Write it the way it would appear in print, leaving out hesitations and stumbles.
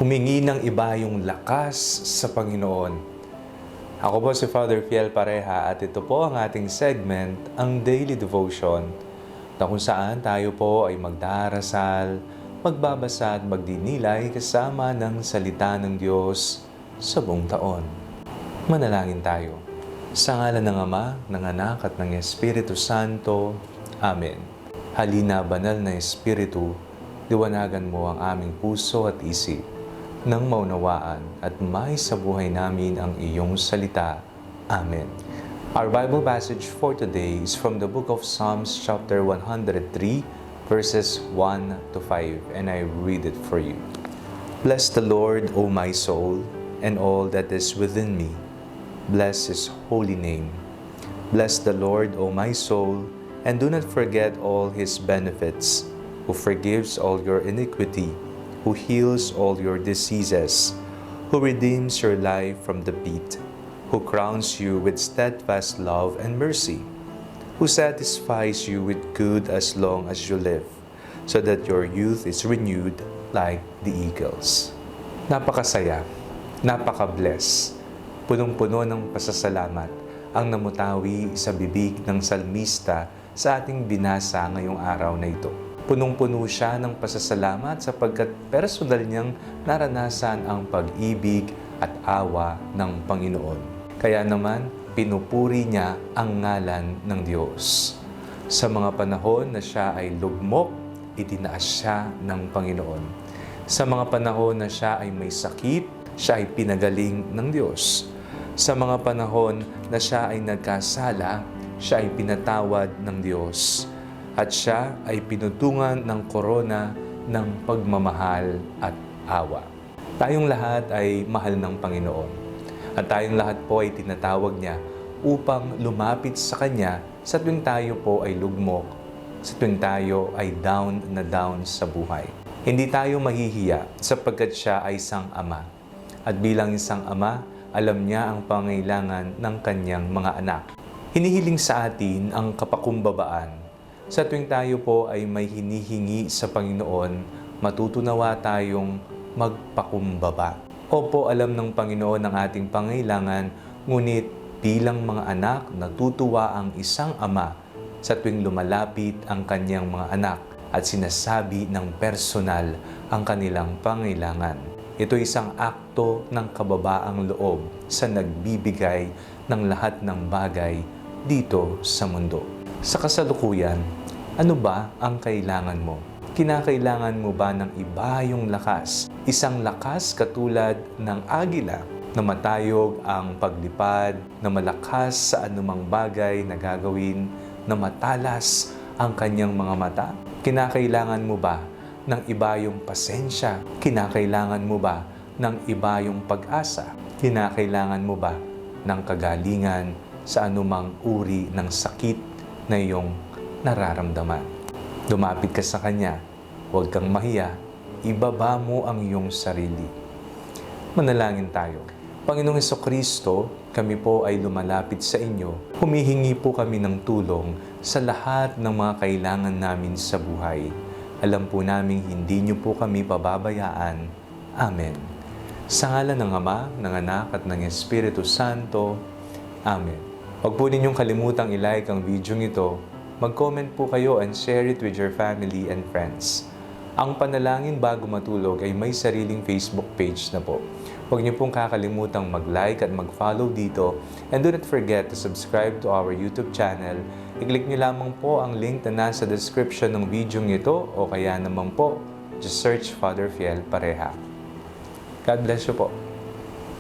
humingi ng iba yung lakas sa Panginoon. Ako po si Father Fiel Pareha at ito po ang ating segment, ang Daily Devotion, na kung saan tayo po ay magdarasal, magbabasa at magdinilay kasama ng salita ng Diyos sa buong taon. Manalangin tayo. Sa ngalan ng Ama, ng Anak at ng Espiritu Santo. Amen. Halina, banal na Espiritu, liwanagan mo ang aming puso at isip nang maunawaan at may sa buhay namin ang iyong salita. Amen. Our Bible passage for today is from the book of Psalms chapter 103, verses 1 to 5, and I read it for you. Bless the Lord, O my soul, and all that is within me. Bless His holy name. Bless the Lord, O my soul, and do not forget all His benefits, who forgives all your iniquity, who heals all your diseases, who redeems your life from the pit, who crowns you with steadfast love and mercy, who satisfies you with good as long as you live, so that your youth is renewed like the eagles. Napakasaya, napaka-bless, punong-puno ng pasasalamat ang namutawi sa bibig ng salmista sa ating binasa ngayong araw na ito. Punong-puno siya ng pasasalamat sapagkat personal niyang naranasan ang pag-ibig at awa ng Panginoon. Kaya naman, pinupuri niya ang ngalan ng Diyos. Sa mga panahon na siya ay lugmok, itinaas siya ng Panginoon. Sa mga panahon na siya ay may sakit, siya ay pinagaling ng Diyos. Sa mga panahon na siya ay nagkasala, siya ay pinatawad ng Diyos. At siya ay pinutungan ng korona ng pagmamahal at awa. Tayong lahat ay mahal ng Panginoon. At tayong lahat po ay tinatawag niya upang lumapit sa Kanya sa tuwing tayo po ay lugmok, sa tuwing tayo ay down na down sa buhay. Hindi tayo mahihiya sapagkat siya ay isang ama. At bilang isang ama, alam niya ang pangailangan ng kanyang mga anak. Hinihiling sa atin ang kapakumbabaan. Sa tuwing tayo po ay may hinihingi sa Panginoon, matutunawa tayong magpakumbaba. Opo, alam ng Panginoon ang ating pangailangan, ngunit bilang mga anak, natutuwa ang isang ama sa tuwing lumalapit ang kanyang mga anak at sinasabi ng personal ang kanilang pangailangan. Ito isang akto ng kababaang loob sa nagbibigay ng lahat ng bagay dito sa mundo. Sa kasalukuyan, ano ba ang kailangan mo? Kinakailangan mo ba ng iba yung lakas? Isang lakas katulad ng agila na matayog ang paglipad, na malakas sa anumang bagay na gagawin, na matalas ang kanyang mga mata? Kinakailangan mo ba ng iba yung pasensya? Kinakailangan mo ba ng iba yung pag-asa? Kinakailangan mo ba ng kagalingan sa anumang uri ng sakit na iyong nararamdaman? Lumapit ka sa Kanya, huwag kang mahiya, ibaba mo ang iyong sarili. Manalangin tayo. Panginoong Hesukristo, kami po ay lumalapit sa inyo. Humihingi po kami ng tulong sa lahat ng mga kailangan namin sa buhay. Alam po namin hindi niyo po kami pababayaan. Amen. Sa ngalan ng Ama, ng Anak at ng Espiritu Santo. Amen. Huwag po ninyong kalimutang i-like ang video ito. Mag-comment po kayo and share it with your family and friends. Ang Panalangin Bago Matulog ay may sariling Facebook page na po. Huwag niyo pong kakalimutang mag-like at mag-follow dito. And do not forget to subscribe to our YouTube channel. I-click niyo lamang po ang link na nasa description ng video ito o kaya naman po, just search Father Fiel Pareha. God bless you po.